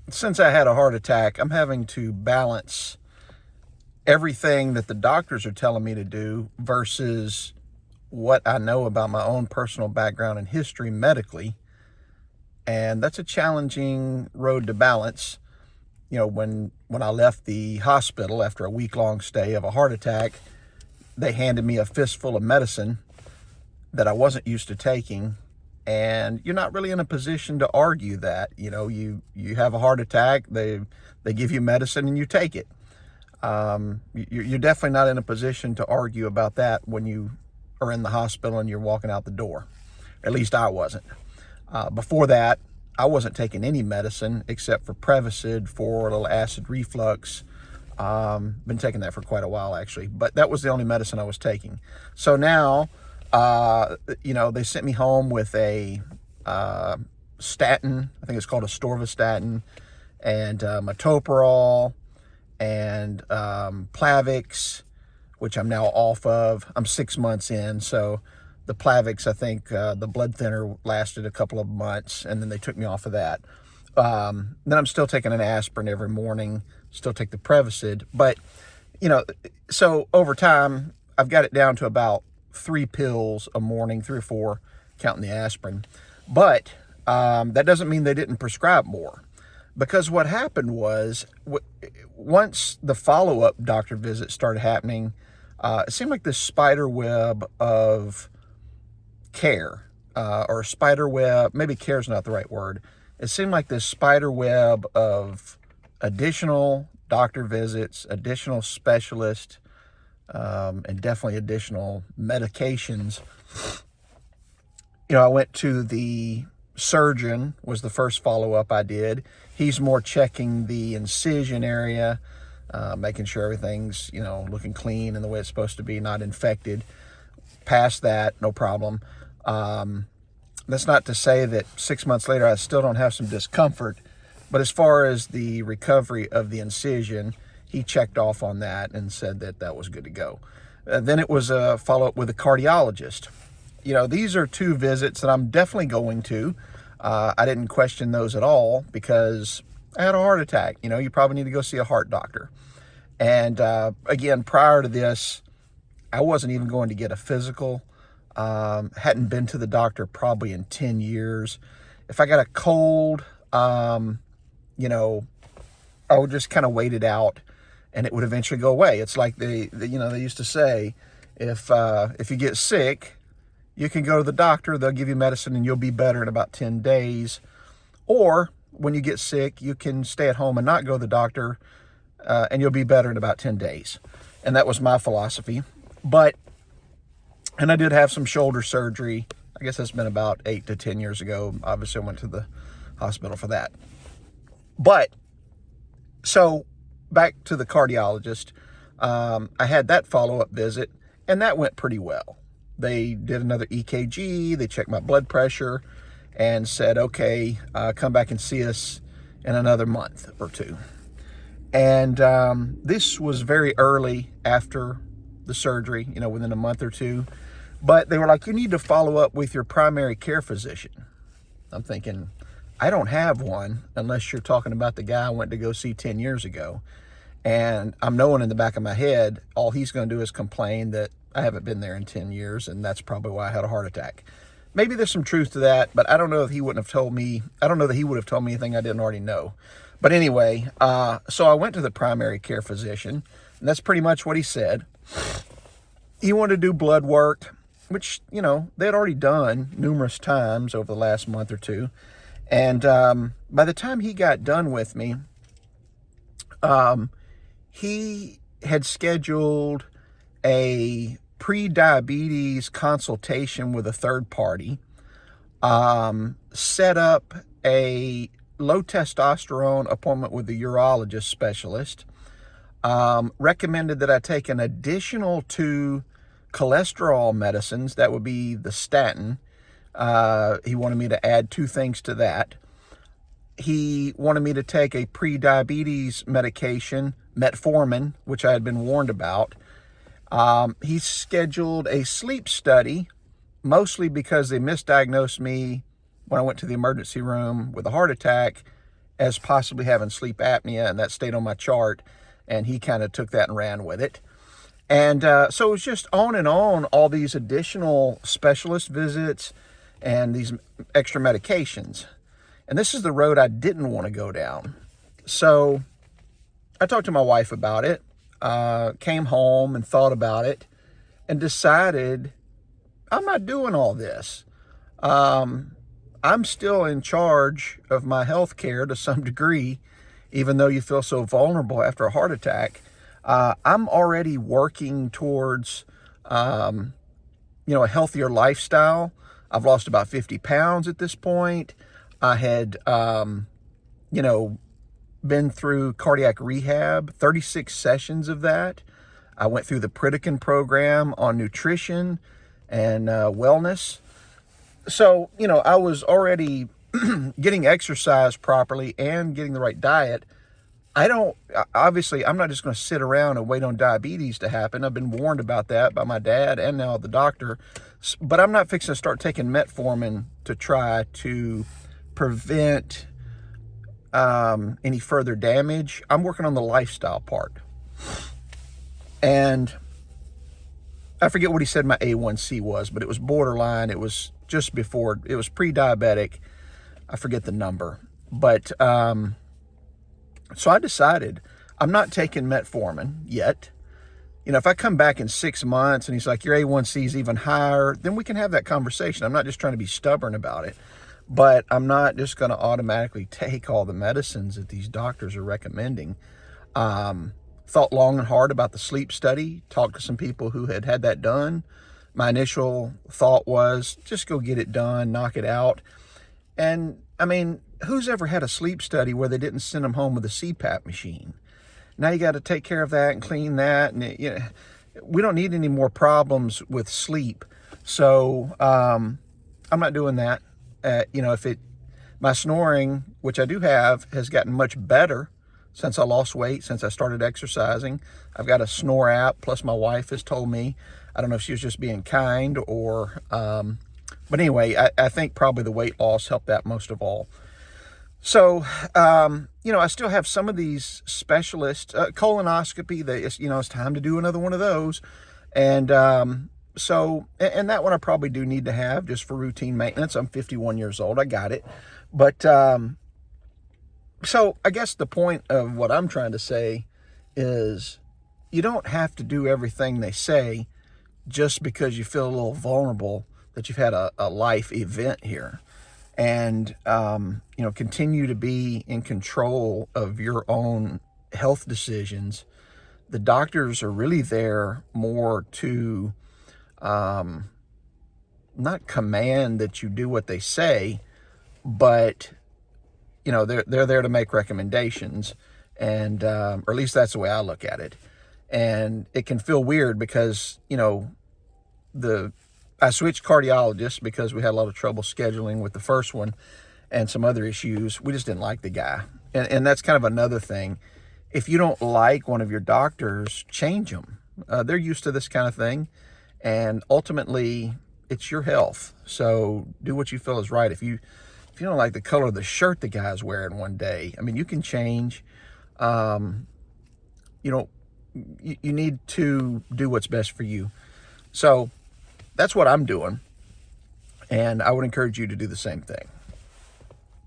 since I had a heart attack, I'm having to balance everything that the doctors are telling me to do versus what I know about my own personal background and history medically. And that's a challenging road to balance. When I left the hospital after a week-long stay of a heart attack, they handed me a fistful of medicine that I wasn't used to taking. And you're not really in a position to argue that. You have a heart attack, they give you medicine and you take it. You're definitely not in a position to argue about that when you are in the hospital and you're walking out the door. At least I wasn't. Before that, I wasn't taking any medicine except for Prevacid for a little acid reflux. Been taking that for quite a while, actually, but that was the only medicine I was taking. So now, they sent me home with a statin. I think it's called a Storvastatin, and metoprolol, and Plavix, which I'm now off of. I'm 6 months in, so the Plavix, I think the blood thinner lasted a couple of months, and then they took me off of that. Then I'm still taking an aspirin every morning, still take the Prevacid, but, so over time, I've got it down to about 3 pills a morning, 3 or 4, counting the aspirin. But that doesn't mean they didn't prescribe more. Because what happened was, once the follow-up doctor visit started happening, it seemed like this spider web of care, or spider web, maybe care is not the right word. It seemed like this spider web of additional doctor visits, additional specialists, and definitely additional medications. I went to the surgeon, was the first follow-up I did. He's more checking the incision area, making sure everything's, looking clean and the way it's supposed to be, not infected. Past that, no problem. That's not to say that 6 months later I still don't have some discomfort, but as far as the recovery of the incision, he checked off on that and said that that was good to go. Then it was a follow-up with a cardiologist. These are 2 visits that I'm definitely going to. I didn't question those at all because I had a heart attack. You probably need to go see a heart doctor. And again, prior to this, I wasn't even going to get a physical. Hadn't been to the doctor probably in 10 years. If I got a cold, I would just kind of wait it out and it would eventually go away. It's like they used to say, if you get sick, you can go to the doctor, they'll give you medicine and you'll be better in about 10 days. Or when you get sick, you can stay at home and not go to the doctor, and you'll be better in about 10 days. And that was my philosophy. And I did have some shoulder surgery. I guess that's been about 8 to 10 years ago. Obviously, I went to the hospital for that. But, so, back to the cardiologist. I had that follow-up visit, and that went pretty well. They did another EKG, they checked my blood pressure, and said, okay, come back and see us in another month or 2. And this was very early after the surgery, within a month or 2. But they were like, you need to follow up with your primary care physician. I'm thinking, I don't have one unless you're talking about the guy I went to go see 10 years ago. And I'm knowing in the back of my head, all he's going to do is complain that I haven't been there in 10 years, and that's probably why I had a heart attack. Maybe there's some truth to that, but I don't know if he wouldn't have told me. I don't know that he would have told me anything I didn't already know. But anyway, so I went to the primary care physician, and that's pretty much what he said. He wanted to do blood work, which, they had already done numerous times over the last month or 2. And by the time he got done with me, he had scheduled a pre-diabetes consultation with a third party, set up a low testosterone appointment with the urologist specialist, recommended that I take an additional 2 cholesterol medicines. That would be the statin. He wanted me to add 2 things to that. He wanted me to take a pre-diabetes medication, metformin, which I had been warned about. He scheduled a sleep study, mostly because they misdiagnosed me when I went to the emergency room with a heart attack as possibly having sleep apnea, and that stayed on my chart, and he kind of took that and ran with it. And so it was just on and on, all these additional specialist visits and these extra medications. And this is the road I didn't want to go down. So I talked to my wife about it, came home and thought about it, and decided I'm not doing all this. I'm still in charge of my health care to some degree, even though you feel so vulnerable after a heart attack. I'm already working towards, a healthier lifestyle. I've lost about 50 pounds at this point. I had, been through cardiac rehab, 36 sessions of that. I went through the Pritikin program on nutrition and wellness. So, I was already getting exercise properly and getting the right diet. I'm not just going to sit around and wait on diabetes to happen. I've been warned about that by my dad and now the doctor. But I'm not fixing to start taking metformin to try to prevent any further damage. I'm working on the lifestyle part. And I forget what he said my A1C was, but it was borderline. It was just before, it was pre-diabetic. I forget the number. But so I decided I'm not taking metformin yet. If I come back in 6 months and he's like, your A1C is even higher, then we can have that conversation. I'm not just trying to be stubborn about it, but I'm not just going to automatically take all the medicines that these doctors are recommending. Thought long and hard about the sleep study, talked to some people who had had that done. My initial thought was just go get it done, knock it out. And who's ever had a sleep study where they didn't send them home with a CPAP machine? Now you got to take care of that and clean that. And we don't need any more problems with sleep. So I'm not doing that. My snoring, which I do have, has gotten much better since I lost weight, since I started exercising. I've got a snore app, plus my wife has told me. I don't know if she was just being kind or, but anyway, I think probably the weight loss helped that most of all. So, I still have some of these specialists, colonoscopy, it's time to do another one of those. And so that one I probably do need to have just for routine maintenance. I'm 51 years old. I got it. But so I guess the point of what I'm trying to say is you don't have to do everything they say just because you feel a little vulnerable that you've had a life event here. And, continue to be in control of your own health decisions. The doctors are really there more to not command that you do what they say, but they're there to make recommendations, and or at least that's the way I look at it. And it can feel weird because I switched cardiologists because we had a lot of trouble scheduling with the first one and some other issues. We just didn't like the guy, and that's kind of another thing. If you don't like one of your doctors, change them. They're used to this kind of thing, and ultimately it's your health. So do what you feel is right. If you don't like the color of the shirt the guy's wearing one day, you can change. You need to do what's best for you. So that's what I'm doing. And I would encourage you to do the same thing.